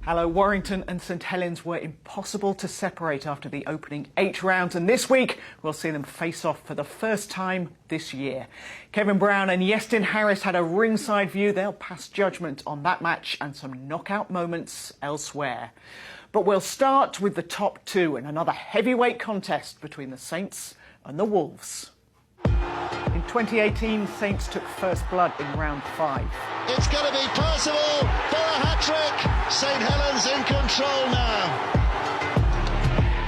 Hello, Warrington and St Helens were impossible to separate after the opening 8 rounds, and this week we'll see them face off for the first time this year. Kevin Brown and Iestyn Harris had a ringside view. They'll pass judgment on that match and some knockout moments elsewhere. But we'll start with the top two in another heavyweight contest between the Saints and the Wolves. In 2018, Saints took first blood in round 5. It's going to be Percival for a hat-trick. St Helens in control now.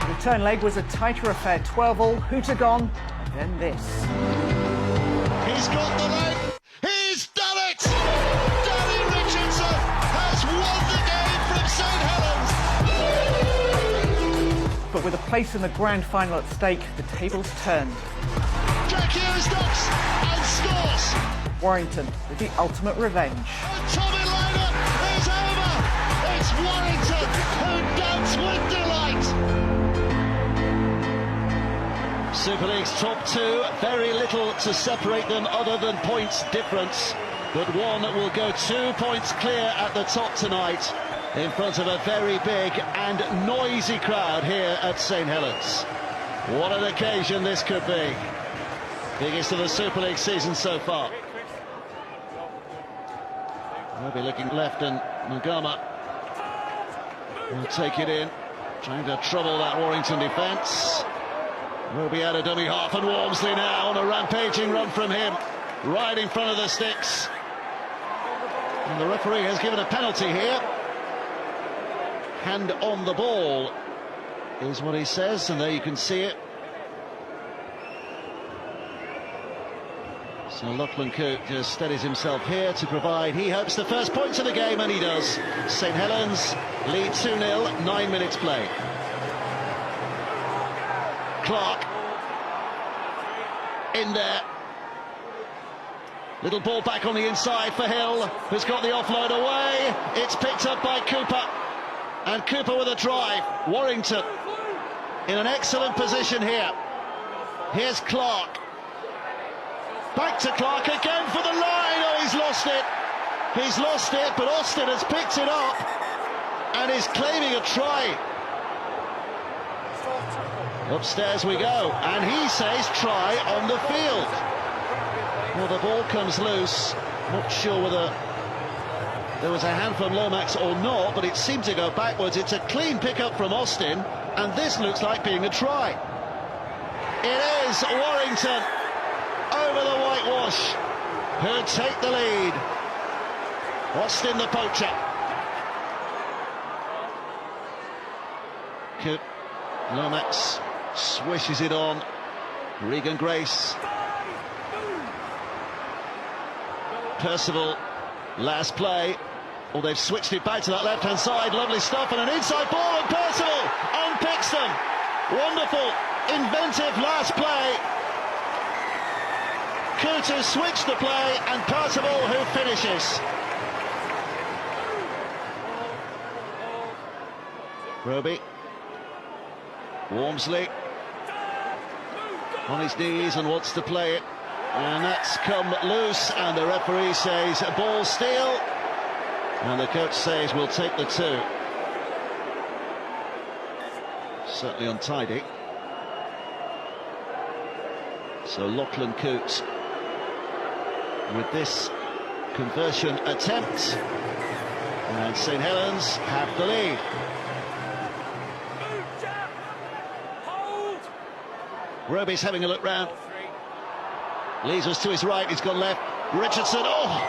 The return leg was a tighter affair, 12-all, Hooter gone, and then this. He's got the leg. He's done it! Danny Richardson has won the game from St Helens. But with a place in the grand final at stake, the tables turned. Jack Hughes knocks and scores. Warrington with the ultimate revenge. And Tommy Lehner is over. It's Warrington who dance with delight. Super League's top two, very little to separate them other than points difference. But one will go 2 points clear at the top tonight in front of a very big and noisy crowd here at St Helens. What an occasion this could be. Biggest of the Super League season so far. They'll be looking left, and Magama will take it in, trying to trouble that Warrington defence. Roby out a dummy half, and Walmsley now on a rampaging run from him, right in front of the sticks. And the referee has given a penalty here. Hand on the ball is what he says, and there you can see it. So Lachlan Coote just steadies himself here to provide, he hopes, the first points of the game, and he does. St Helens lead 2-0, 9 minutes played. Clark in there. Little ball back on the inside for Hill, who's got the offload away. It's picked up by Cooper, and Cooper with a drive. Warrington in an excellent position here. Here's Clark. Back to Clark again for the line. Oh, he's lost it. He's lost it, but Austin has picked it up and is claiming a try. Upstairs we go, and he says try on the field. Well, the ball comes loose. Not sure whether there was a hand from Lomax or not, but it seemed to go backwards. It's a clean pickup from Austin, and this looks like being a try. It is Warrington over the whitewash, who take the lead. Austin the poacher. Coote, Lomax swishes it on. Regan Grace. Percival, last play. Oh, they've switched it back to that left-hand side. Lovely stuff, and an inside ball, and Percival unpicks them. Wonderful, inventive last play. Coote has switched the play, and Percival who finishes. Roby. Walmsley on his knees and wants to play it, and that's come loose, and the referee says ball steal, and the coach says we'll take the 2. Certainly untidy. So Lachlan Coote with this conversion attempt, and St Helens have the lead. Roby's having a look round. Lees was to his right, he's gone left. Richardson, oh!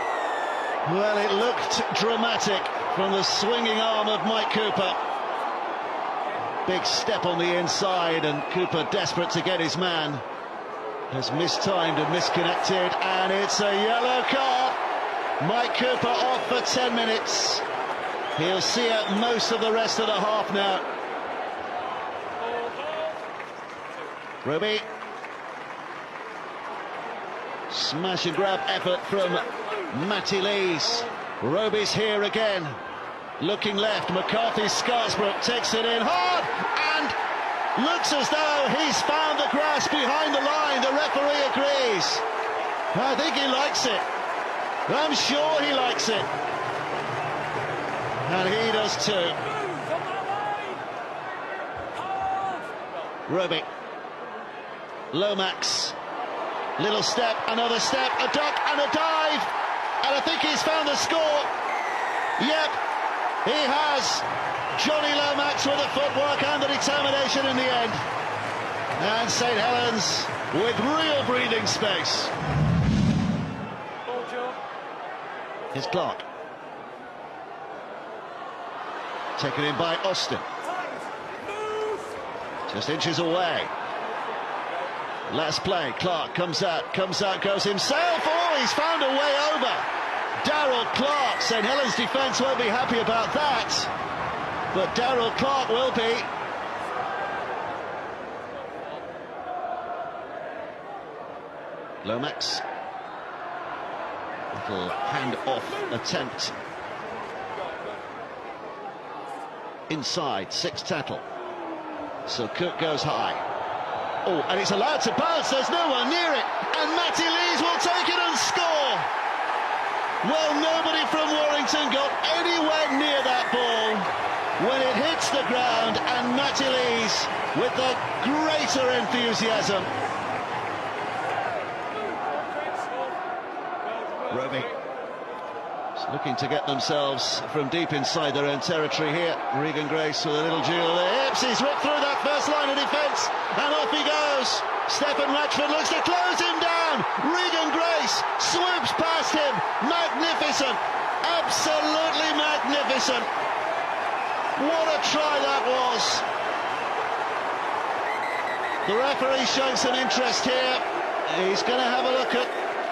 Well, it looked dramatic from the swinging arm of Mike Cooper. Big step on the inside, and Cooper, desperate to get his man, has mistimed and misconnected, and it's a yellow card. Mike Cooper off for 10 minutes. He'll see it most of the rest of the half now. Roby. Smash and grab effort from Matty Lees. Roby's here again. Looking left, McCarthy Scarsbrook takes it in hard, and looks as though he's found the grass behind the line. The referee agrees. I think he likes it. I'm sure he likes it. And he does too. Roby. Lomax. Little step, another step, a duck and a dive. And I think he's found the score. Yep, he has. Johnny Lomax with the footwork and the determination in the end. And St Helens with real breathing space. Here's Clark. Taken in by Austin. Just inches away. Let's play. Clark comes out, goes himself. Oh, he's found a way over. Darrell Clark. St Helens defence won't be happy about that. But Darrell Clark will be. Lomax. Little hand-off attempt. Inside, Six Tattle. So Cook goes high. Oh, and it's allowed to bounce. There's no one near it. And Matty Lees will take it and score. Well, nobody from Warrington got anywhere near that ball when it hits the ground, and Matty Lees with the greater enthusiasm. Roby looking to get themselves from deep inside their own territory here. Regan Grace with a little jewel of the hips. He's ripped through that first line of defence, and off he goes. Stephen Ratchford looks to close him down. Regan Grace swoops past him. Magnificent. Absolutely magnificent. What a try that was. The referee showing some interest here. He's going to have a look at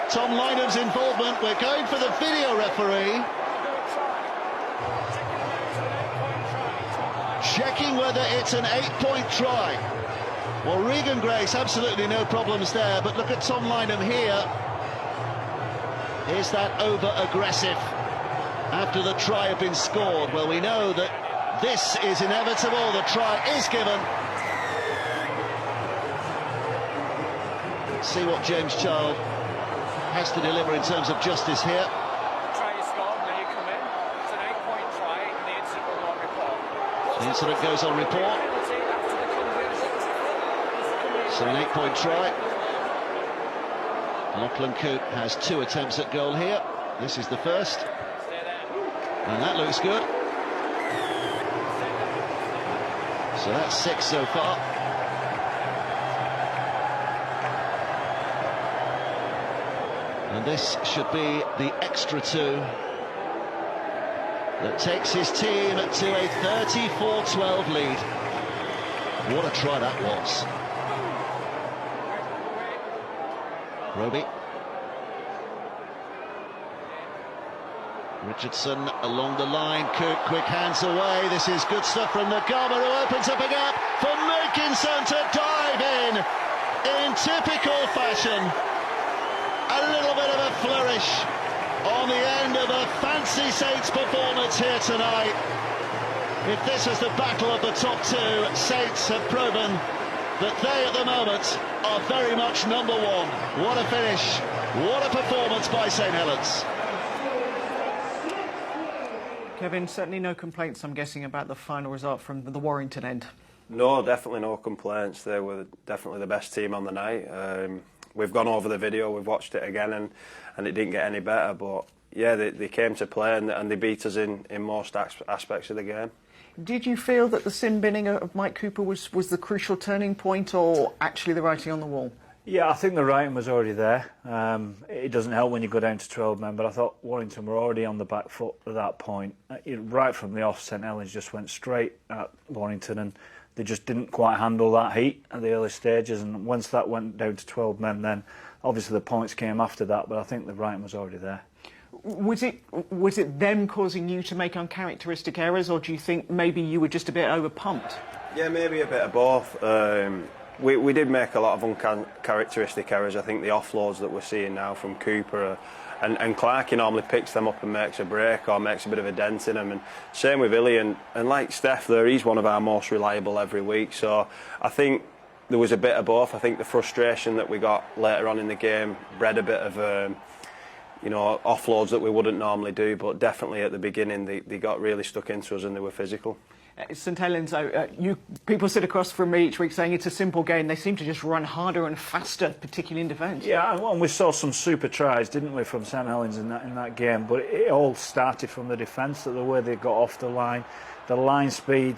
Tom Lynham's involvement. We're going for the video referee. Checking whether it's an 8-point try. Well, Regan Grace, absolutely no problems there, but look at Tom Lynham here. Is that over-aggressive after the try had been scored? Well, we know that this is inevitable. The try is given. Let's see what James Child has to deliver in terms of justice here. Try is gone, now you come in. It's an 8-point try, and the incident will go on report. The incident goes on report. So an 8-point try. Lachlan Coote has 2 attempts at goal here. This is the first. And that looks good. So that's 6 so far. And this should be the extra 2 that takes his team to a 34-12 lead. What a try that was. Roby. Richardson along the line. Cook, quick hands away. This is good stuff from Nagama, who opens up a gap for Makinson to dive in typical fashion. A little bit of a flourish on the end of a fancy Saints performance here tonight. If this is the battle of the top 2, Saints have proven that they at the moment are very much number 1. What a finish, what a performance by St Helens. Kevin, certainly no complaints, I'm guessing, about the final result from the Warrington end. No, definitely no complaints. They were definitely the best team on the night. We've gone over the video, we've watched it again, and it didn't get any better. But yeah, they came to play and they beat us in most aspects of the game. Did you feel that the sin binning of Mike Cooper was the crucial turning point, or actually the writing on the wall? Yeah, I think the writing was already there. It doesn't help when you go down to 12 men, but I thought Warrington were already on the back foot at that point. Right from the off, St Helens just went straight at Warrington, and they just didn't quite handle that heat at the early stages. And once that went down to 12 men, then obviously the points came after that, but I think the writing was already there. Was it them causing you to make uncharacteristic errors, or do you think maybe you were just a bit over-pumped? Yeah, maybe a bit of both. We did make a lot of uncharacteristic errors. I think the offloads that we're seeing now from Cooper and Clark, he normally picks them up and makes a break or makes a bit of a dent in them. And same with Illy, and like Steph there, he's one of our most reliable every week. So I think there was a bit of both. I think the frustration that we got later on in the game bred a bit of you know, offloads that we wouldn't normally do, but definitely at the beginning they got really stuck into us and they were physical. St Helens, people sit across from me each week saying it's a simple game. They seem to just run harder and faster, particularly in defence. Yeah, and we saw some super tries, didn't we, from St Helens in that game? But it all started from the defence, the way they got off the line. The line speed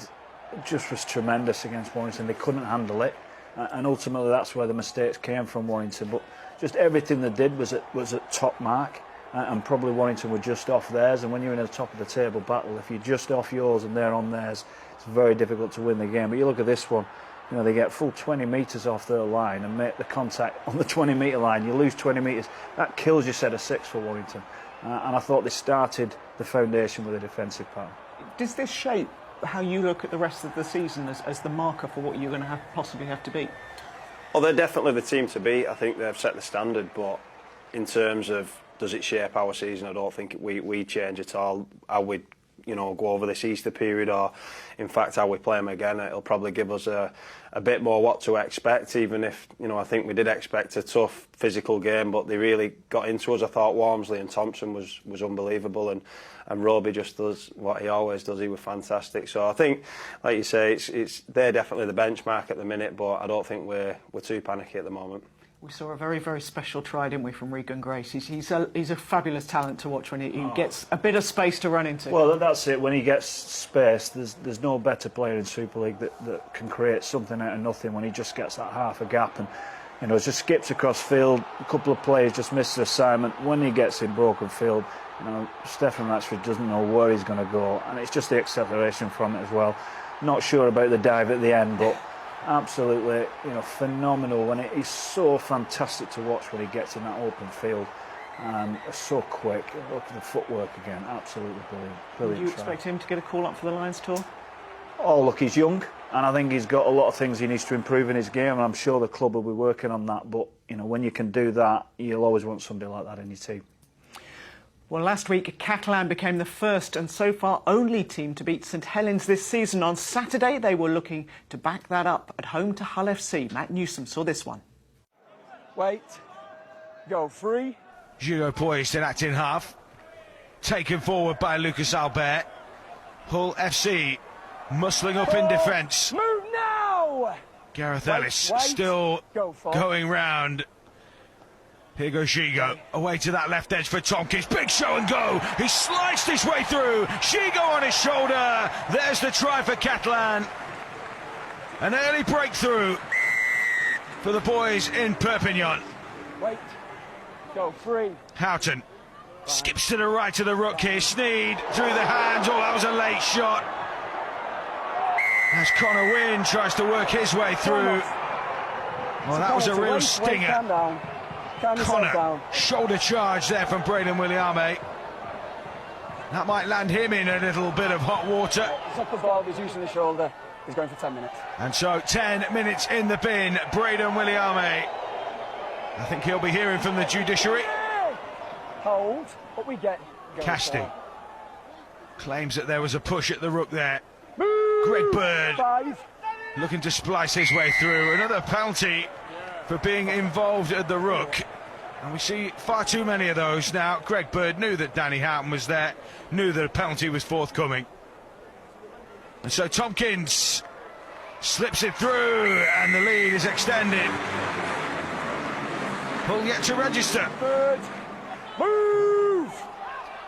just was tremendous against Warrington. They couldn't handle it, and ultimately that's where the mistakes came from Warrington. But just everything they did was at top mark. And probably Warrington were just off theirs, and when you're in the top of the table battle, if you're just off yours and they're on theirs, it's very difficult to win the game. But you look at this one, you know, they get full 20 metres off their line and make the contact on the 20-metre line. You lose 20 metres, that kills your set of 6 for Warrington. And I thought they started the foundation with a defensive pattern. Does this shape how you look at the rest of the season as the marker for what you're going to possibly have to beat? Well, they're definitely the team to beat. I think they've set the standard, but in terms of does it shape our season, I don't think we change at all. How we, you know, go over this Easter period, or in fact how we play them again, it'll probably give us a bit more what to expect, even if, you know, I think we did expect a tough physical game, but they really got into us. I thought Walmsley and Thompson was unbelievable, and Roby just does what he always does. He was fantastic. So I think, like you say, they're definitely the benchmark at the minute, but I don't think we're too panicky at the moment. We saw a very, very special try, didn't we, from Regan Grace? He's a fabulous talent to watch when he gets a bit of space to run into. Well, that's it. When he gets space, there's no better player in Super League that can create something out of nothing when he just gets that half a gap and, you know, just skips across field. A couple of players just miss their assignment. When he gets in broken field, you know, Stefan Ratchford doesn't know where he's going to go, and it's just the acceleration from it as well. Not sure about the dive at the end, but absolutely, you know, phenomenal. When he's so fantastic to watch when he gets in that open field, so quick. Look at the footwork again, absolutely brilliant. Do you expect him to get a call up for the Lions tour? Oh, look, he's young, and I think he's got a lot of things he needs to improve in his game, and I'm sure the club will be working on that. But, you know, when you can do that, you'll always want somebody like that in your team. Well, last week, Catalan became the first and so far only team to beat St Helens this season. On Saturday, they were looking to back that up at home to Hull FC. Matt Newsom saw this one. Wait, go, 3. Judo poised and acting half. Taken forward by Lucas Albert. Hull FC muscling up in defence. Move now! Gareth Ellis still going round. Here goes Shigo, away to that left edge for Tompkins. Big show and go. He sliced his way through. Shigo on his shoulder. There's the try for Catalan. An early breakthrough for the boys in Perpignan. Wait, go, 3. Houghton skips to the right of the ruck here. Sneed through the hands. Oh, that was a late shot. As Connor Wynne tries to work his way through. Well, that was a real stinger. Connor, shoulder charge there from Braden Williame. That might land him in a little bit of hot water. He's up the ball, he's using the shoulder. He's going for 10 minutes. And so 10 minutes in the bin. Braden Williame. I think he'll be hearing from the judiciary. Hold, what we get. Casting claims that there was a push at the ruck there. Move. Greg Bird 5. looking to splice his way through. Another penalty for being involved at the ruck, and we see far too many of those now. Greg Bird knew that Danny Houghton was there, knew that a penalty was forthcoming, and so Tompkins slips it through and the lead is extended. Hull yet to register. Bird. Move!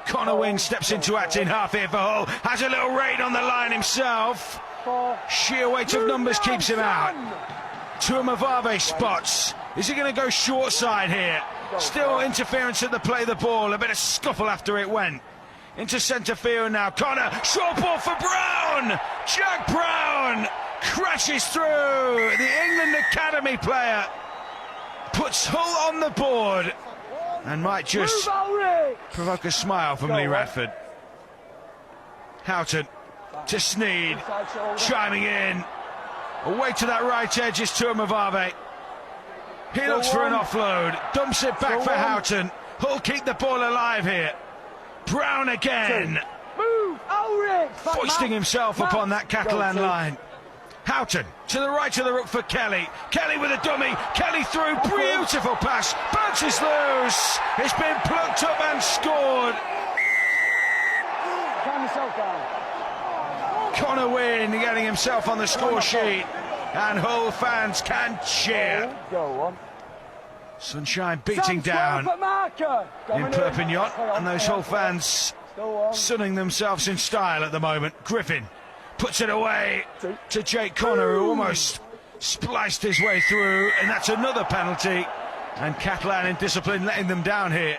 Connor Wynne steps into acting half here for Hull, has a little raid on the line himself. 4. Sheer weight of numbers keeps him out. Tuamavave spots. Is he going to go short side here? Still interference at the play of the ball. A bit of scuffle after it went. Into centre field now. Connor, short ball for Brown. Jack Brown crashes through. The England Academy player puts Hull on the board and might just provoke a smile from Lee Radford. Houghton to Sneed, chiming in. Away to that right edge is Tuamavave. He looks for an offload, dumps it back for Houghton. Hull keep the ball alive here. Brown again. Move, Ulrich! Foisting himself upon that Catalan line. Houghton to the right of the ruck for Kelly. Kelly with a dummy. Kelly through. Beautiful pass. Bounces loose. It's been plucked up and scored. Calm yourself down. Connor Wynne getting himself on the score sheet. And Hull fans can cheer. Go on. Sunshine beating down in Perpignan. And those Hull fans sunning themselves in style at the moment. Griffin puts it away to Jake Connor, who almost spliced his way through, and that's another penalty. And Catalan in discipline letting them down here.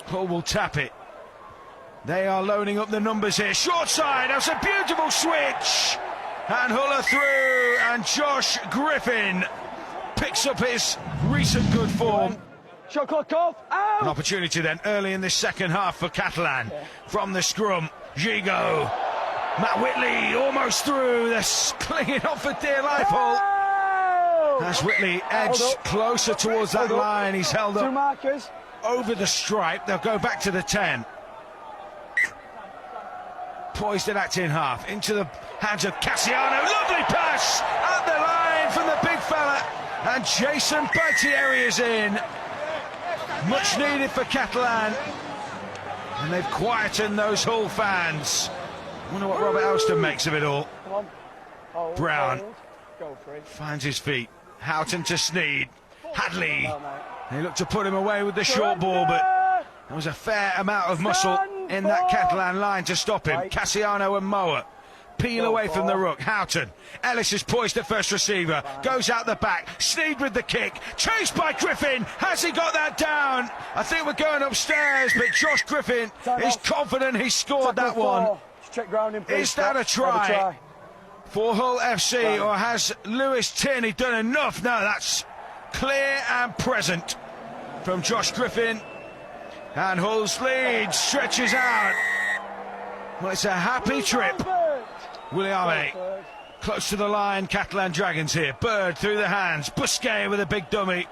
Hull will tap it. They are loading up the numbers here. Short side, that's a beautiful switch. And Hull are through, and Josh Griffin picks up his recent good form. Shot clock off. Out. An opportunity then early in the second half for Catalan. From the scrum, Gigot. Matt Whitley almost through. They're clinging on for dear life, Hull. As Whitley edged closer towards that line, he's held Two up markers. over the stripe. They'll go back to the 10. Poised and in half, into the hands of Cassiano. Lovely pass at the line from the big fella. And Jason Baitieri is in. Much needed for Catalan. And they've quietened those Hull fans. Wonder what Robert Elston makes of it all. Come on. Hold, Brown hold. Go free. finds his feet. Houghton to Sneed. Hadley. Oh, mate. They look to put him away with the short ball, but there was a fair amount of muscle in that Catalan line to stop him. Cassiano and Moa peel away from the ruck. Houghton. Ellis is poised at first receiver. Goes out the back. Sneed with the kick. Chased by Griffin. Has he got that down? I think we're going upstairs, but Josh Griffin is confident he scored that one. Check grounding, please. Is that a try for Hull FC, or has Lewis Tierney done enough? No, that's clear and present from Josh Griffin. And Hull's lead stretches out. Well, it's a happy trip. Williame close to the line. Catalan Dragons here. Bird through the hands. Busquet with a big dummy.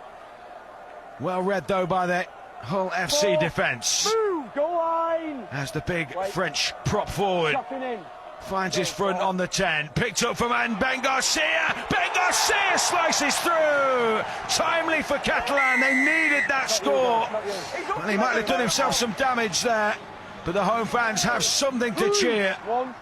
Well read though by the Hull FC defence. Move, go line. As the big French prop forward Chopping in. finds his front on the 10. Picked up from Ben Garcia. Ben Garcia slices through. Timely for Catalan. They needed that score. Well, he might have done himself some damage there, but the home fans have something to cheer. One.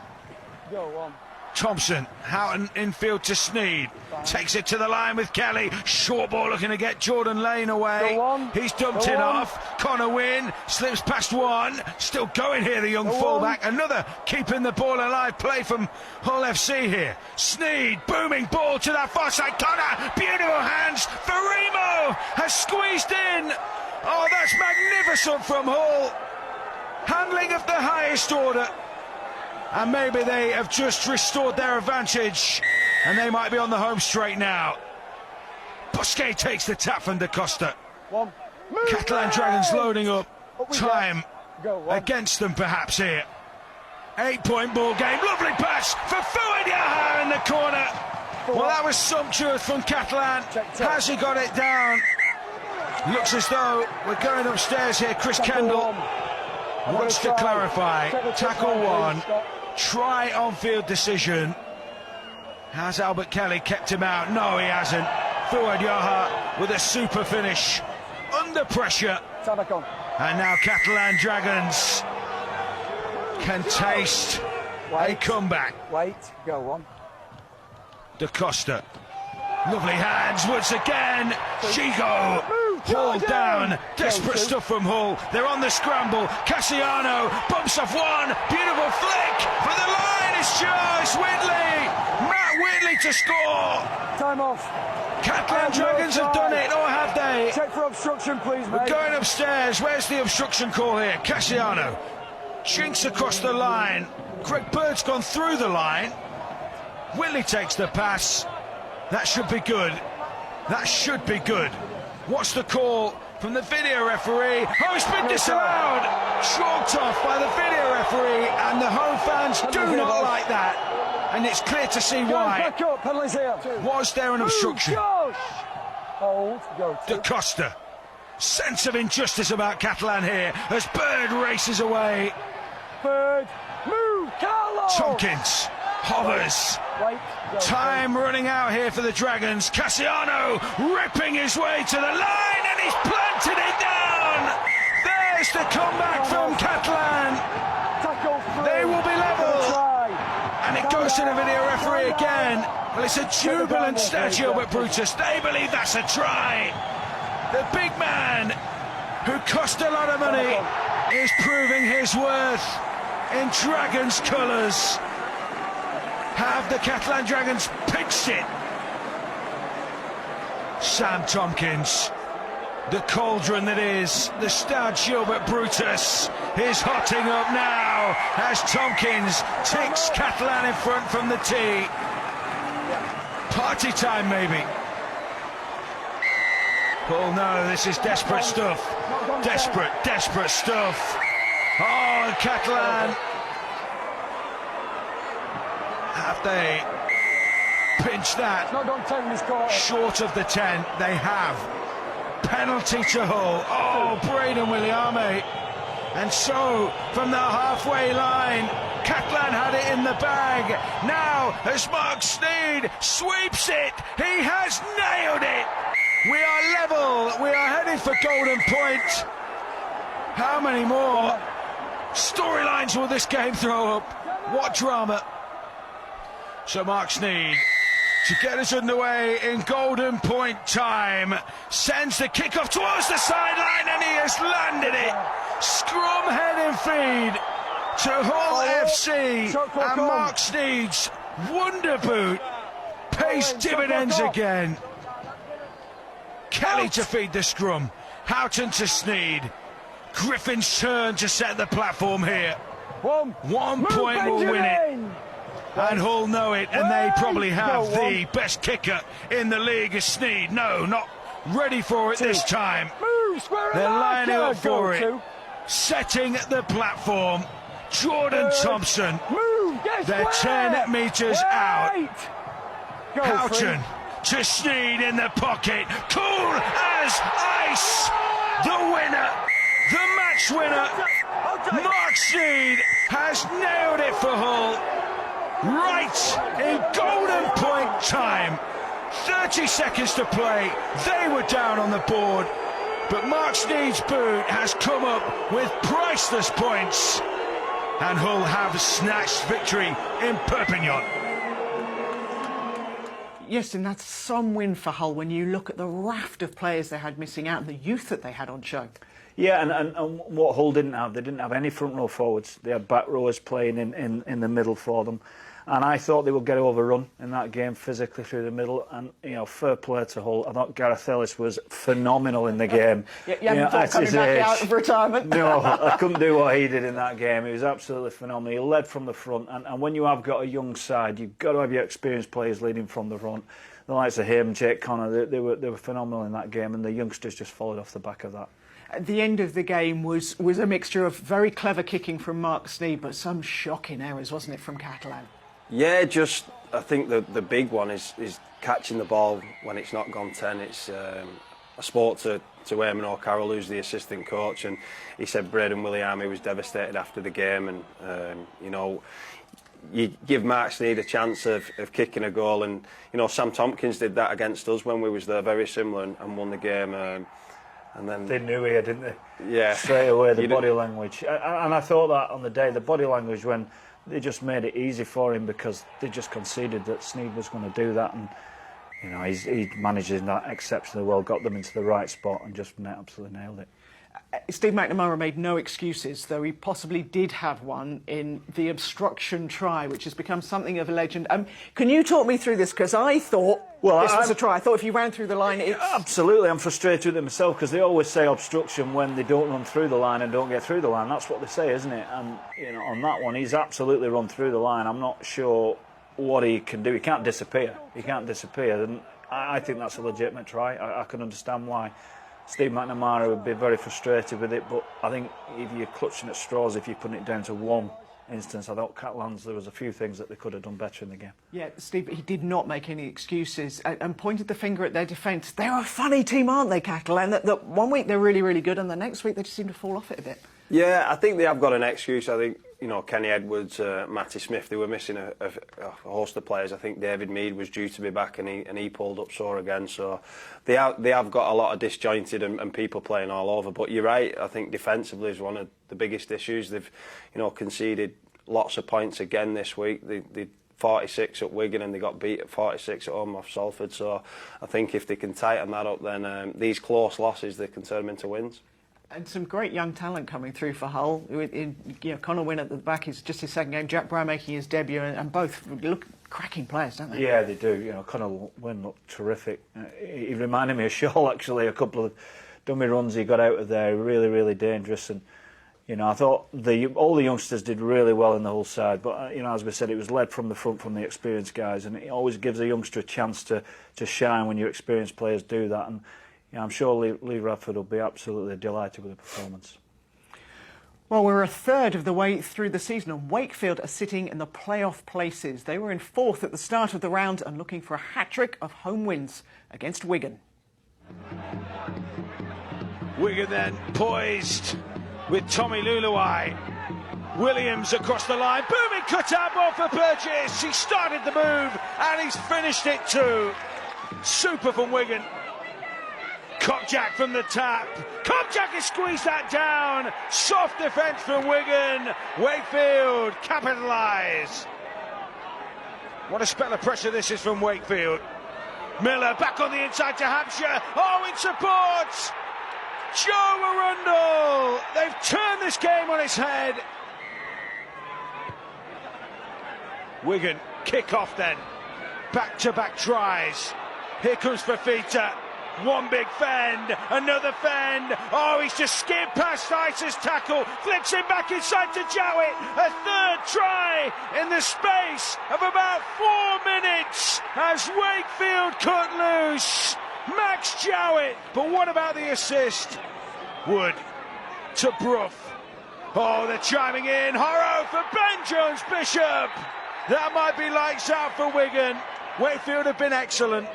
Go on. Thompson, Houghton infield to Sneed. Takes it to the line with Kelly. Short ball looking to get Jordan Lane away. Go on. He's dumped Go it on. off. Connor Wynne slips past one. Still going here, the young Go fullback. on. Another keeping the ball alive play from Hull FC here. Sneed, booming ball to that far side. Connor, beautiful hands. Verimo has squeezed in. Oh, that's magnificent from Hull. Handling of the highest order. And maybe they have just restored their advantage, and they might be on the home straight now. Busquet takes the tap from Da Costa. One. Catalan Dragons loading up. we Time Go on. against them perhaps here. 8-point ball game. Lovely pass for Fouad Yaha in the corner. Well, that was sumptuous from Catalan. Has he got it down? Looks as though we're going upstairs here. Chris Kendall wants to clarify. Tackle one. Try on-field decision. Has Albert Kelly kept him out? No, he hasn't. Fouad Yaha with a super finish. Under pressure. And now Catalan Dragons can taste a comeback. Wait, go on. Da Costa. Lovely hands once again. Gigot hauled down. Desperate stuff from Hull. They're on the scramble. Cassiano bumps off one. Beautiful flick for the line. It's Josh Whitley. Matt Whitley to score. Time off. Catalan Dragons have done it, or have they? Check for obstruction, please, We're mate. going upstairs. Where's the obstruction call here? Cassiano chinks across the line. Greg Bird's gone through the line. Whitley takes the pass. That should be good. That should be good. What's the call from the video referee? Oh, it's been disallowed. Chalked off by the video referee, and the home fans do not like that. And it's clear to see why. Back up, penalties here. Was there an obstruction? Josh. Hold, go Da Costa. Sense of injustice about Catalan here as Bird races away. Bird. Move, Carlo. Tompkins hovers. Wait. Go. Time running out here for the Dragons. Cassiano ripping his way to the line, and he's planted it down. There's the comeback from Catalan. Tackle free. They will be level. Try. And it goes to the video referee again. Well, it's a jubilant start, Gilbert Brutus. They believe that's a try. The big man, who cost a lot of money, is proving his worth in Dragons colours. Have the Catalan Dragons pitched it? Sam Tompkins, the cauldron that is the Stade Gilbert Brutus, is hotting up now as Tompkins takes Catalan in front from the tee. Party time, maybe. Oh no, this is desperate stuff. Desperate stuff. Oh, Catalan. Have they pinched that? Not done 10 in this quarter. Short of the 10, they have. Penalty to Hull. Oh, Braden Williame. And so, from the halfway line, Catalan had it in the bag. Now, as Mark Sneyd sweeps it, he has nailed it. We are level. We are heading for Golden Point. How many more storylines will this game throw up? What drama. So Mark Sneyd, to get us underway in Golden Point time, sends the kickoff towards the sideline, and he has landed it. Scrum head and feed to Hull FC, and Mark Sneyd's wonder boot pays dividends again. Kelly to feed the scrum, Houghton to Sneyd. Griffin's turn to set the platform here. 1 point will win it. And Hull know it, and they probably have the best kicker in the league as Sneyd. No, not ready for it this time. They're lining up for it. Setting the platform. Jordan Thompson. They're 10 metres out. Houghton to Sneyd in the pocket. Cool as ice. The winner. The match winner. Mark Sneyd has nailed it for Hull. Right in Golden Point time. 30 seconds to play. They were down on the board. But Mark Sneyd's boot has come up with priceless points. And Hull have snatched victory in Perpignan. Yes, and that's some win for Hull when you look at the raft of players they had missing out and the youth that they had on show. Yeah, and what Hull didn't have, they didn't have any front row forwards. They had back rowers playing in the middle for them. And I thought they would get overrun in that game physically through the middle. And, you know, fair play to Hull. I thought Gareth Ellis was phenomenal in the game. You haven't thought coming back out of retirement? No, I couldn't do what he did in that game. He was absolutely phenomenal. He led from the front. And when you have got a young side, you've got to have your experienced players leading from the front. The likes of him, Jake Connor, they were phenomenal in that game. And the youngsters just followed off the back of that. At the end of the game was a mixture of very clever kicking from Mark Sneyd, but some shocking errors, wasn't it, from Catalan? Yeah, just I think the big one is catching the ball when it's not gone 10. It's I spoke to Eamon O'Carroll, who's the assistant coach, and he said Braden Williame was devastated after the game, and you know, you give Mark Sneyd a chance of kicking a goal, and you know Sam Tompkins did that against us when we was there, very similar, and won the game. And then they knew here, didn't they? Yeah, straight away the body language, and I thought that on the day, the body language when they just made it easy for him because they just conceded that Sneyd was going to do that, and you know he managed that exceptionally well, got them into the right spot, and just absolutely nailed it. Steve McNamara made no excuses, though he possibly did have one in the obstruction try, which has become something of a legend. Can you talk me through this? Because I thought this was a try. I thought if you ran through the line, it's... Absolutely, I'm frustrated with it myself because they always say obstruction when they don't run through the line and don't get through the line. That's what they say, isn't it? And you know, on that one, he's absolutely run through the line. I'm not sure what he can do. He can't disappear. He can't disappear. And I think that's a legitimate try. I can understand why Steve McNamara would be very frustrated with it, but I think if you're clutching at straws, if you're putting it down to one instance, I thought Catalan's, there was a few things that they could have done better in the game. Yeah, Steve, he did not make any excuses and pointed the finger at their defence. They're a funny team, aren't they, Catalan? That one week they're really, really good, and the next week they just seem to fall off it a bit. Yeah, I think they have got an excuse. I think you know, Kenny Edwards, Matty Smith, they were missing a host of players. I think David Mead was due to be back and he pulled up sore again. So they have got a lot of disjointed and people playing all over. But you're right, I think defensively is one of the biggest issues. They've, you know, conceded lots of points again this week. They 46 at Wigan and they got beat at 46 at home off Salford. So I think if they can tighten that up, then these close losses, they can turn them into wins. And some great young talent coming through for Hull. Connor Wynne at the back is just his second game. Jack Brown making his debut, and both look cracking players, don't they? Yeah, they do. You know, Connor Wynne looked terrific. He reminded me of Shaw actually. A couple of dummy runs he got out of there, really, really dangerous. And you know, I thought all the youngsters did really well in the whole side. But you know, as we said, it was led from the front from the experienced guys, and it always gives a youngster a chance to shine when your experienced players do that. And yeah, I'm sure Lee Radford will be absolutely delighted with the performance. Well, we're a third of the way through the season and Wakefield are sitting in the playoff places. They were in fourth at the start of the round and looking for a hat-trick of home wins against Wigan. Wigan then poised with Tommy Luluai. Williams across the line, booming cut-out ball for Burgess. He started the move and he's finished it too. Super from Wigan. Kopczak from the tap. Kopczak has squeezed that down. Soft defence from Wigan. Wakefield capitalise. What a spell of pressure this is from Wakefield. Miller back on the inside to Hampshire. Oh, in support. Joe Arundel. They've turned this game on its head. Wigan kick off then. Back-to-back tries. Here comes Fafita. One big fend, another fend. Oh, he's just skimmed past Ice's tackle, flicks him back inside to Jowett. A third try in the space of about 4 minutes as Wakefield cut loose. Max Jowett, but what about the assist? Wood to Brough. Oh, they're chiming in. Horrow for Ben Jones-Bishop. That might be lights out for Wigan. Wakefield have been excellent.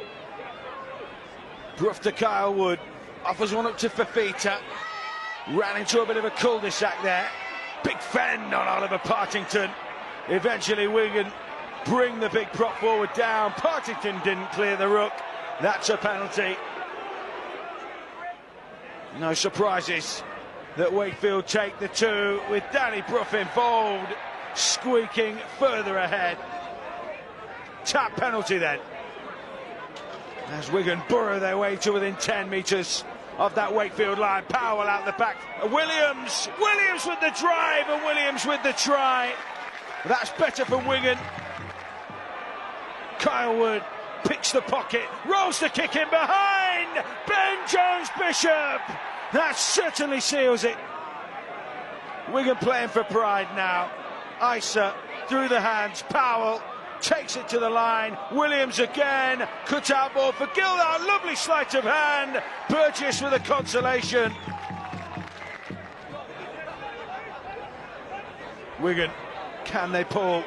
Brough to Kyle Wood, offers one up to Fafita, ran into a bit of a cul-de-sac there, big fend on Oliver Partington. Eventually Wigan bring the big prop forward down. Partington didn't clear the ruck, that's a penalty. No surprises that Wakefield take the two with Danny Brough involved, squeaking further ahead. Tap penalty then. As Wigan burrow their way to within 10 metres of that Wakefield line. Powell out the back. Williams with the drive and Williams with the try. That's better for Wigan. Kyle Wood picks the pocket, rolls the kick in behind. Ben Jones-Bishop. That certainly seals it. Wigan playing for pride now. Isa through the hands. Powell takes it to the line. Williams again. Cut out ball for Gildart. Lovely sleight of hand. Burgess with a consolation. Wigan, can they pull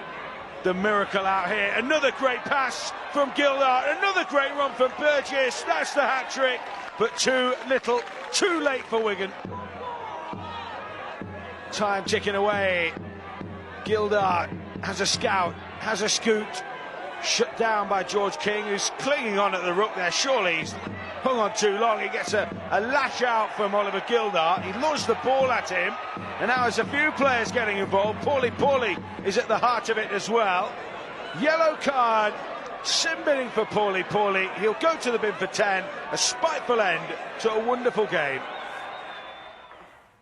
the miracle out here? Another great pass from Gildart. Another great run from Burgess. That's the hat-trick. But too little, too late for Wigan. Time ticking away. Gildart has a scout, has a scoot, shut down by George King, who's clinging on at the ruck there. Surely he's hung on too long. He gets a lash out from Oliver Gildart. He launched the ball at him, and now there's a few players getting involved. Paulie is at the heart of it as well. Yellow card, sin binning for Paulie. He'll go to the bin for 10. A spiteful end to a wonderful game.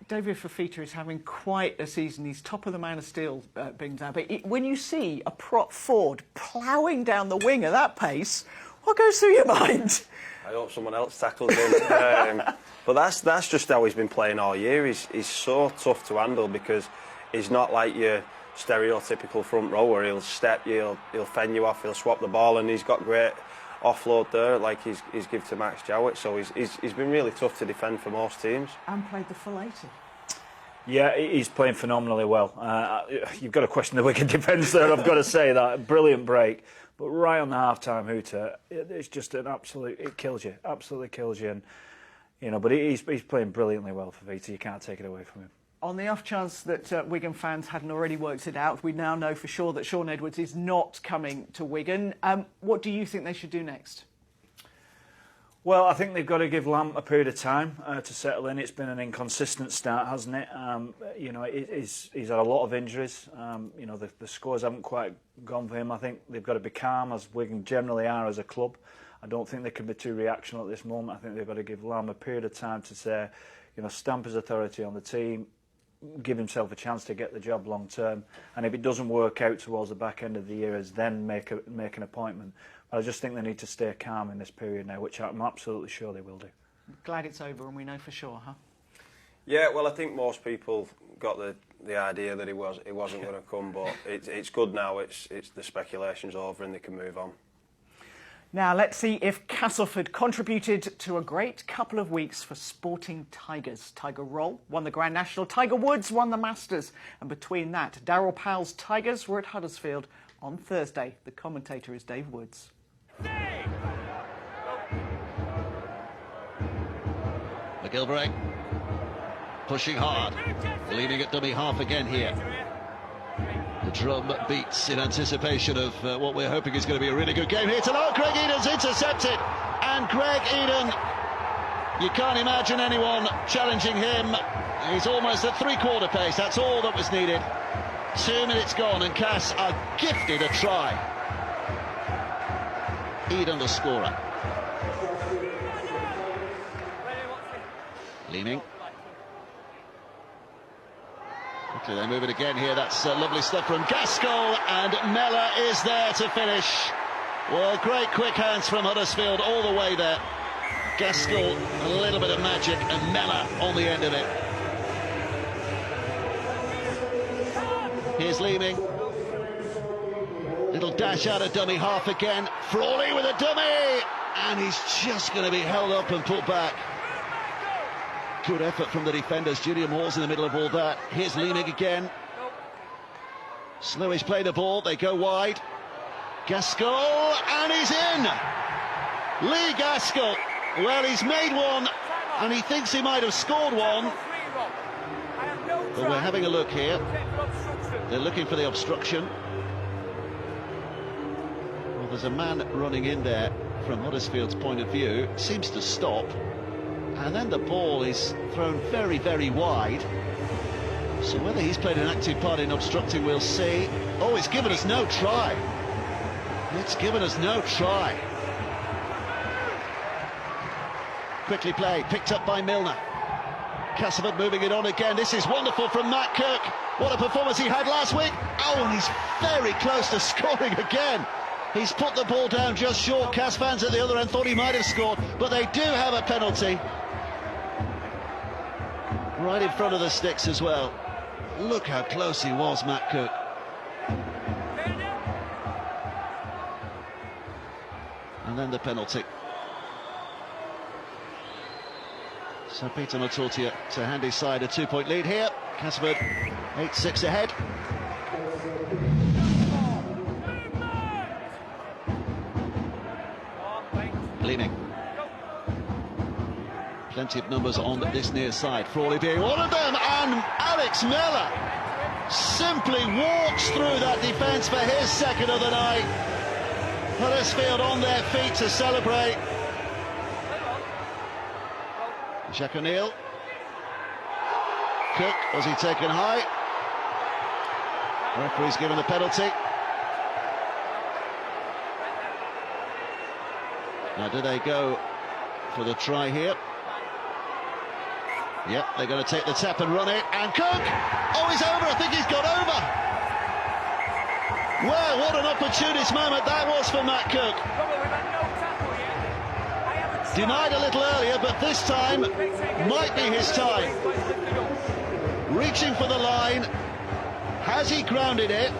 David Fafita is having quite a season. He's top of the Man of Steel bins now. But when you see a prop forward ploughing down the wing at that pace, what goes through your mind? I hope someone else tackles him. But that's just how he's been playing all year. He's so tough to handle because he's not like your stereotypical front rower. He'll step you, he'll fend you off, he'll swap the ball, and he's got great offload there, like he's given to Max Jowett. So he's been really tough to defend for most teams. And played the full 80. Yeah, he's playing phenomenally well. You've got to question the Wigan defence there, I've got to say that. Brilliant break. But right on the half-time hooter, it's just an absolute... It kills you, absolutely kills you. And, you know, but he's playing brilliantly well for Vita. You can't take it away from him. On the off chance that Wigan fans hadn't already worked it out, we now know for sure that Shaun Edwards is not coming to Wigan. What do you think they should do next? Well, I think they've got to give Lamb a period of time to settle in. It's been an inconsistent start, hasn't it? He's had a lot of injuries. The scores haven't quite gone for him. I think they've got to be calm, as Wigan generally are as a club. I don't think they can be too reactional at this moment. I think they've got to give Lamb a period of time to say, stamp his authority on the team, give himself a chance to get the job long term, and if it doesn't work out towards the back end of the year, then make an appointment. But I just think they need to stay calm in this period now, which I'm absolutely sure they will do. Glad it's over and we know for sure, huh? Yeah, well, I think most people got the idea that he wasn't going to come, but it's good now. It's the speculation's over and they can move on. Now, let's see if Castleford contributed to a great couple of weeks for Sporting Tigers. Tiger Roll won the Grand National, Tiger Woods won the Masters, and between that, Darryl Powell's Tigers were at Huddersfield on Thursday. The commentator is Dave Woods. McGilvray pushing hard, leaving at dummy half again here. The drum beats in anticipation of what we're hoping is going to be a really good game here tonight. Greg Eden's intercepted, and Greg Eden, you can't imagine anyone challenging him. He's almost at three-quarter pace. That's all that was needed. 2 minutes gone and Cass are gifted a try. Eden the scorer. Leeming. Quickly they move it again here. That's lovely stuff from Gaskell, and Mellor is there to finish. Well, great quick hands from Huddersfield all the way there. Gaskell, a little bit of magic, and Mellor on the end of it. Here's Leeming. Little dash out of dummy half again. Frawley with a dummy, and he's just going to be held up and put back. Good effort from the defenders. Julian Moore's in the middle of all that. Here's Leeming again. Slowish play the ball. They go wide. Gaskell, and he's in. Lee Gaskell. Well, he's made one, and he thinks he might have scored one. But we're having a look here. They're looking for the obstruction. Well, there's a man running in there from Huddersfield's point of view. Seems to stop. And then the ball is thrown very, very wide. So whether he's played an active part in obstructing, we'll see. Oh, it's given us no try. It's given us no try. Quickly played, picked up by Milner. Castleford moving it on again. This is wonderful from Matt Kirk. What a performance he had last week. Oh, and he's very close to scoring again. He's put the ball down just short. Cass fans at the other end thought he might have scored, but they do have a penalty. Right in front of the sticks as well. Look how close he was, Matt Cook. And then the penalty. So Peter Matortia to hand his side a 2-point lead here. Castleford 8-6 ahead. Leeming. Plenty of numbers on this near side. Frawley being one of them, and Alex Mellor simply walks through that defence for his second of the night. Huddersfield on their feet to celebrate. Jack O'Neill. Cook, was he taken high? Referee's given the penalty. Now, do they go for the try here? Yep, they're going to take the tap and run it. And Cook! Oh, he's over. I think he's got over. Well, what an opportunist moment that was for Matt Cook. Denied a little earlier, but this time might be his time. Reaching for the line. Has he grounded it?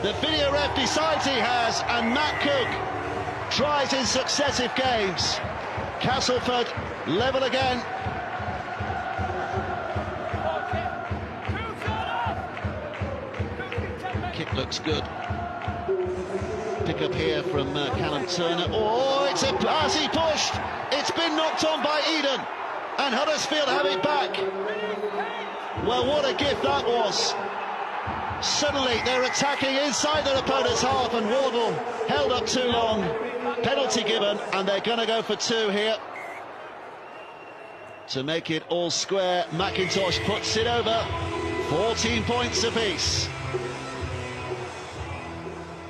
The video ref decides he has, and Matt Cook tries in successive games. Castleford level again. Kick looks good. Pick up here from Callum Turner. Oh, it's a pass he pushed. It's been knocked on by Eden. And Huddersfield have it back. Well, what a gift that was. Suddenly they're attacking inside their opponent's half, and Wardle held up too long. Penalty given, and they're going to go for 2 here to make it all square. McIntosh puts it over. 14 points apiece.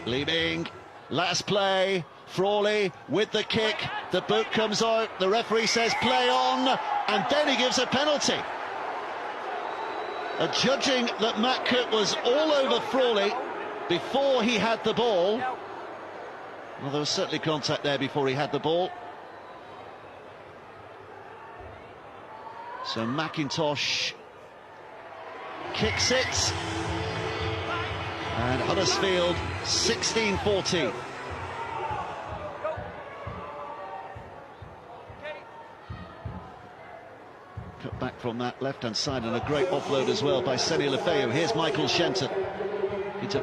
Lee Ming, last play. Frawley with the kick. The boot comes out. The referee says play on, and then he gives a penalty. Judging that Matt Cook was all over Frawley before he had the ball. Well, there was certainly contact there before he had the ball. So McIntosh kicks it. And Huddersfield 16-14. Cut back from that left-hand side, and a great offload as well by Seni Lefeu. Here's Michael Shenton. Need to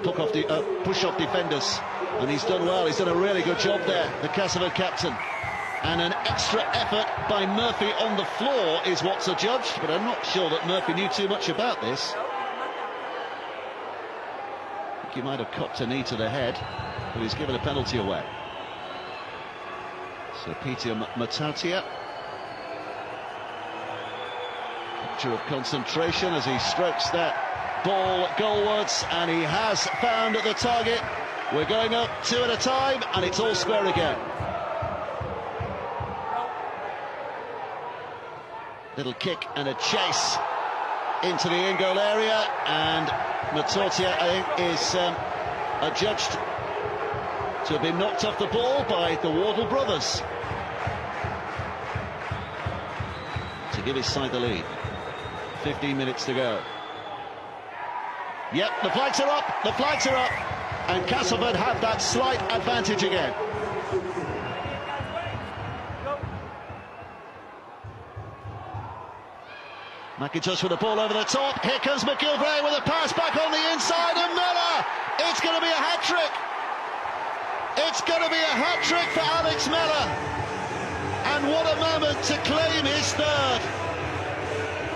push off defenders, and he's done well. He's done a really good job there, the Castleford captain. And an extra effort by Murphy on the floor is what's adjudged, but I'm not sure that Murphy knew too much about this. I think he might have copped a knee to the head, but he's given a penalty away. So Peter Matautia. Picture of concentration as he strokes that ball goalwards, and he has found the target. We're going up 2 at a time, and it's all square again. Little kick and a chase into the in-goal area, and Matautia, I think, is adjudged to have been knocked off the ball by the Wardle brothers to give his side the lead. 15 minutes to go. Yep, the flags are up, and Castleford have that slight advantage again. McIntosh with the ball over the top. Here comes McGilvray with a pass back on the inside, and Miller! It's going to be a hat-trick! It's going to be a hat-trick for Alex Miller! And what a moment to claim his 3rd!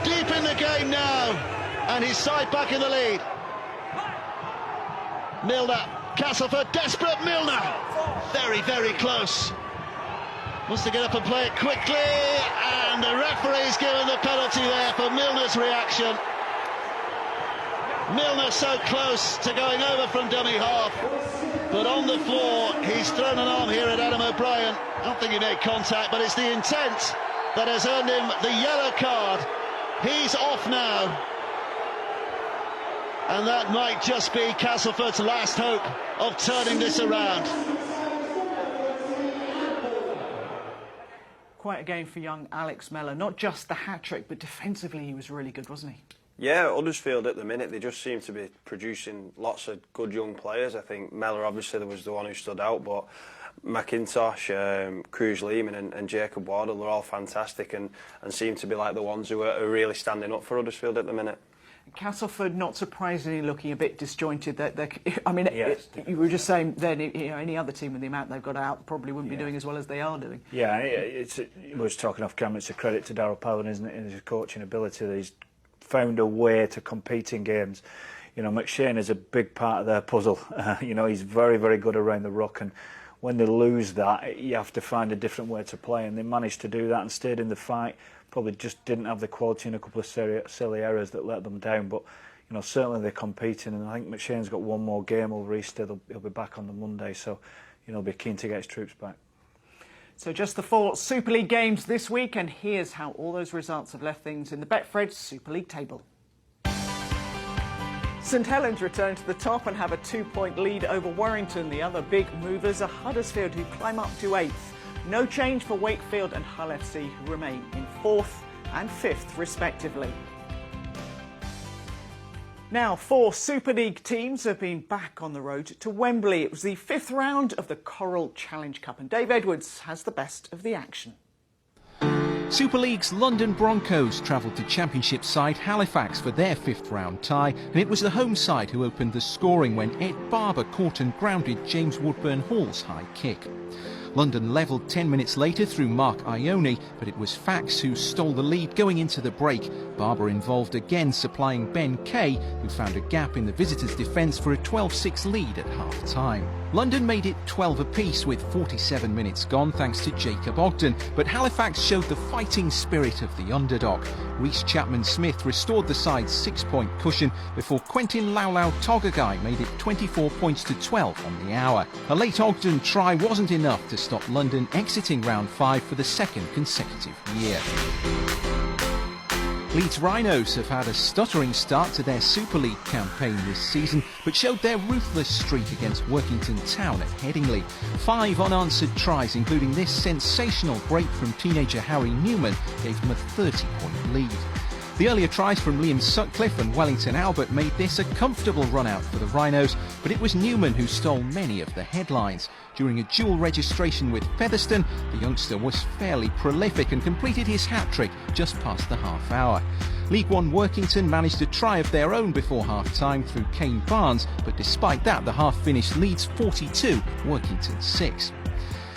Deep in the game now, and his side back in the lead. Milner, Castleford, desperate Milner! Very, very close. Wants to get up and play it quickly, and the referee's given the penalty there for Milner's reaction. Milner so close to going over from dummy half, but on the floor he's thrown an arm here at Adam O'Brien. I don't think he made contact, but it's the intent that has earned him the yellow card. He's off now, and that might just be Castleford's last hope of turning this around. Quite a game for young Alex Miller. Not just the hat-trick, but defensively he was really good, wasn't he? Yeah, Huddersfield at the minute, they just seem to be producing lots of good young players. I think Mellor obviously was the one who stood out, but McIntosh, Cruz Lehman and Jacob Wardle, they're all fantastic and seem to be like the ones who are really standing up for Huddersfield at the minute. Castleford, not surprisingly, looking a bit disjointed. I mean, yes. You were just saying then, any other team with the amount they've got out probably wouldn't be doing as well as they are doing. Yeah, we was talking off camera, it's a credit to Darryl Powell, isn't it, in his coaching ability, that he's found a way to compete in games. You know, McShane is a big part of their puzzle. You know, he's very, very good around the ruck, and when they lose that, you have to find a different way to play, and they managed to do that and stayed in the fight. Probably just didn't have the quality in a couple of silly errors that let them down, but you know, certainly they're competing, and I think McShane's got one more game over Easter. He'll be back on the Monday, so you know, he'll be keen to get his troops back. So just the 4 Super League games this week, and here's how all those results have left things in the Betfred Super League table. St Helens return to the top and have a 2-point lead over Warrington. The other big movers are Huddersfield, who climb up to 8th. No change for Wakefield and Hull FC, who remain in 4th and 5th respectively. Now, 4 Super League teams have been back on the road to Wembley. It was the 5th round of the Coral Challenge Cup, and Dave Edwards has the best of the action. Super League's London Broncos travelled to Championship side Halifax for their 5th round tie, and it was the home side who opened the scoring when Ed Barber caught and grounded James Woodburn Hall's high kick. London levelled 10 minutes later through Mark Ione, but it was Fax who stole the lead going into the break. Barber involved again, supplying Ben Kay, who found a gap in the visitors' defence for a 12-6 lead at half-time. London made it 12 apiece with 47 minutes gone thanks to Jacob Ogden, but Halifax showed the fighting spirit of the underdog. Rhys Chapman-Smith restored the side's 6-point cushion before Quentin Laulau Togagai made it 24 points to 12 on the hour. A late Ogden try wasn't enough to stop London exiting round 5 for the second consecutive year. Leeds Rhinos have had a stuttering start to their Super League campaign this season, but showed their ruthless streak against Workington Town at Headingley. 5 unanswered tries, including this sensational break from teenager Harry Newman, gave them a 30-point lead. The earlier tries from Liam Sutcliffe and Wellington Albert made this a comfortable run-out for the Rhinos, but it was Newman who stole many of the headlines. During a dual registration with Featherstone, the youngster was fairly prolific and completed his hat-trick just past the half-hour. League One Workington managed a try of their own before half-time through Kane Barnes, but despite that, the half finished Leeds 42, Workington 6.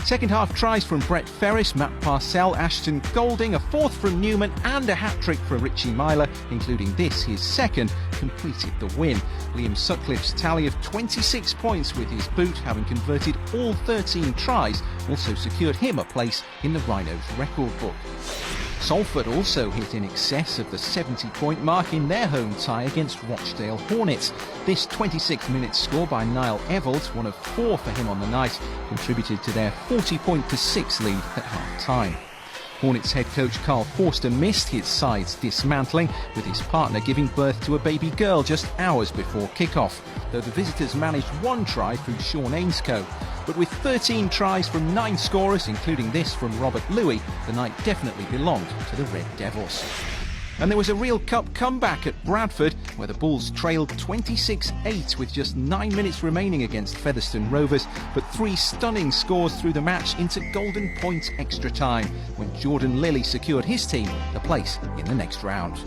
Second half tries from Brett Ferris, Matt Parcell, Ashton Golding, a fourth from Newman and a hat-trick for Richie Myler, including this, his second, completed the win. Liam Sutcliffe's tally of 26 points with his boot, having converted all 13 tries, also secured him a place in the Rhinos record book. Salford also hit in excess of the 70-point mark in their home tie against Rochdale Hornets. This 26-minute score by Niall Evalds, one of 4 for him on the night, contributed to their 40-point-to-6 lead at half-time. Hornets head coach Carl Forster missed his side's dismantling, with his partner giving birth to a baby girl just hours before kick-off, though the visitors managed 1 try through Sean Ainscoe. But with 13 tries from 9 scorers, including this from Robert Louis, the night definitely belonged to the Red Devils. And there was a real cup comeback at Bradford, where the Bulls trailed 26-8 with just 9 minutes remaining against Featherstone Rovers, but 3 stunning scores through the match into golden point extra time, when Jordan Lilly secured his team a place in the next round.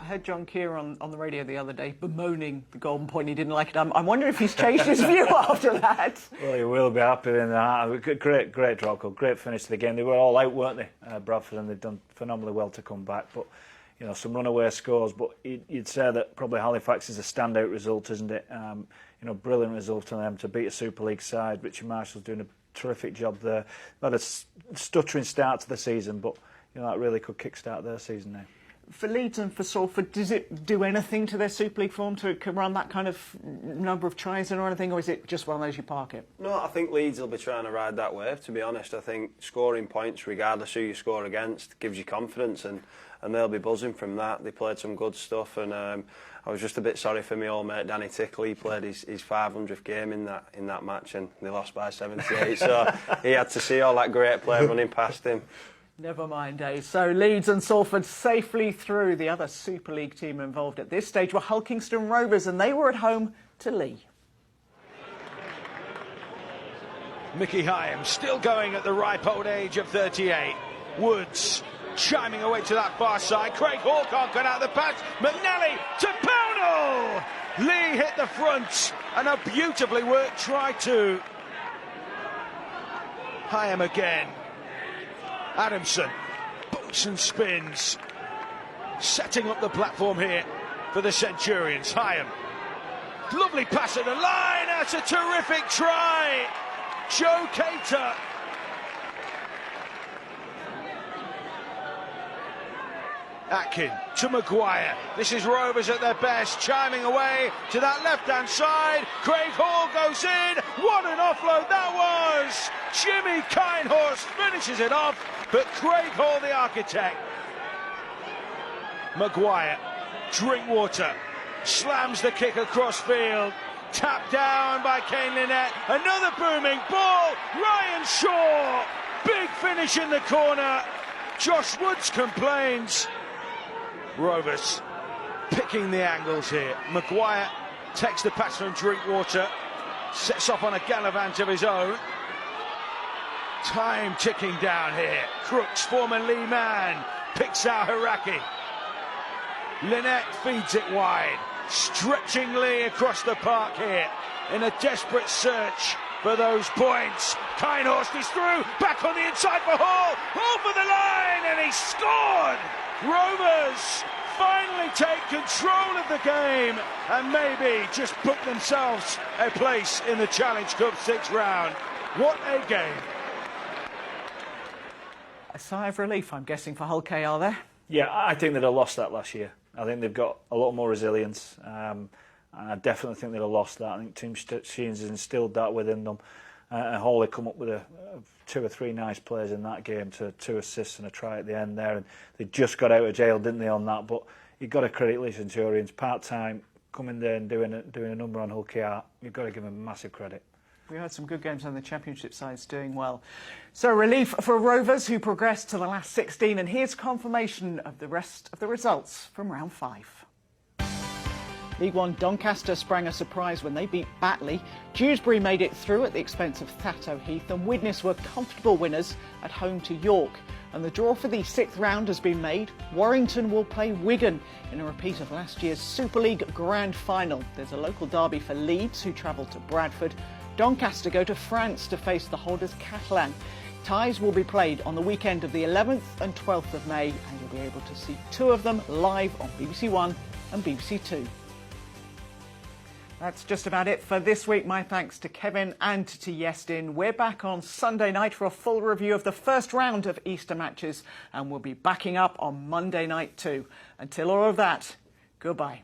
I heard John Keir on the radio the other day bemoaning the golden point. He didn't like it. I'm wondering if he's changed his view after that. Well, he will be happy in that. Great drop goal, great finish to the game. They were all out, weren't they, Bradford, and they've done phenomenally well to come back. But you know, some runaway scores. But you'd say that probably Halifax is a standout result, isn't it? You know, brilliant result for them to beat a Super League side. Richie Marshall's doing a terrific job there. They've had a stuttering start to the season, but you know that really could kick-start their season now. For Leeds and for Salford, does it do anything to their Super League form to run that kind of number of tries or anything, or is it just one of those you park it? No, I think Leeds will be trying to ride that wave, to be honest. I think scoring points, regardless who you score against, gives you confidence, and they'll be buzzing from that. They played some good stuff, and I was just a bit sorry for my old mate Danny Tickle. He played his 500th game in that match, and they lost by 78, so he had to see all that great play running past him. Never mind, Dave. So Leeds and Salford safely through. The other Super League team involved at this stage were Hulkingston Rovers, and they were at home to Leigh. Mickey Hyam still going at the ripe old age of 38. Woods chiming away to that far side. Craig Hall can't cut out the pass. McNally to Pownall! Leigh hit the front, and a beautifully worked try too. Hyam again. Adamson boots and spins, setting up the platform here for the Centurions. Hyam, lovely pass at the line. That's a terrific try. Joe Cater. Atkin to Maguire. This is Rovers at their best, chiming away to that left-hand side. Craig Hall goes in. What an offload that was! Jimmy Kinehorst finishes it off, but Craig Hall, the architect. Maguire, Drinkwater, slams the kick across field. Tapped down by Kane Lynette. Another booming ball. Ryan Shaw, big finish in the corner. Josh Woods complains. Rovers picking the angles here. Maguire takes the pass from Drinkwater, sets off on a gallivant of his own. Time ticking down here. Crooks, former Leigh man, picks out Haraki. Lynette feeds it wide, stretching Leigh across the park here in a desperate search for those points. Kinehorst is through, back on the inside for Hall. Hall for the line, and he scored! Rovers finally take control of the game and maybe just book themselves a place in the Challenge Cup 6th round. What a game. A sigh of relief, I'm guessing, for Hull KR there. Yeah, I think they'd have lost that last year. I think they've got a lot more resilience. And I definitely think they'd have lost that. I think Tim Sheens has instilled that within them. And Hawley come up with 2 or 3 nice plays in that game, to 2 assists and a try at the end there. And they just got out of jail, didn't they, on that? But you've got to credit Lee Centurions, part-time, coming there and doing a number on Hull KR. You've got to give them massive credit. We had some good games on the Championship sides doing well. So relief for Rovers, who progressed to the last 16. And here's confirmation of the rest of the results from round 5. League One Doncaster sprang a surprise when they beat Batley. Dewsbury made it through at the expense of Thatto Heath, and Widnes were comfortable winners at home to York. And the draw for the 6th round has been made. Warrington will play Wigan in a repeat of last year's Super League Grand Final. There's a local derby for Leeds, who travel to Bradford. Doncaster go to France to face the holders Catalan. Ties will be played on the weekend of the 11th and 12th of May, and you'll be able to see 2 of them live on BBC One and BBC Two. That's just about it for this week. My thanks to Kevin and to Iestyn. We're back on Sunday night for a full review of the first round of Easter matches, and we'll be backing up on Monday night too. Until all of that, goodbye.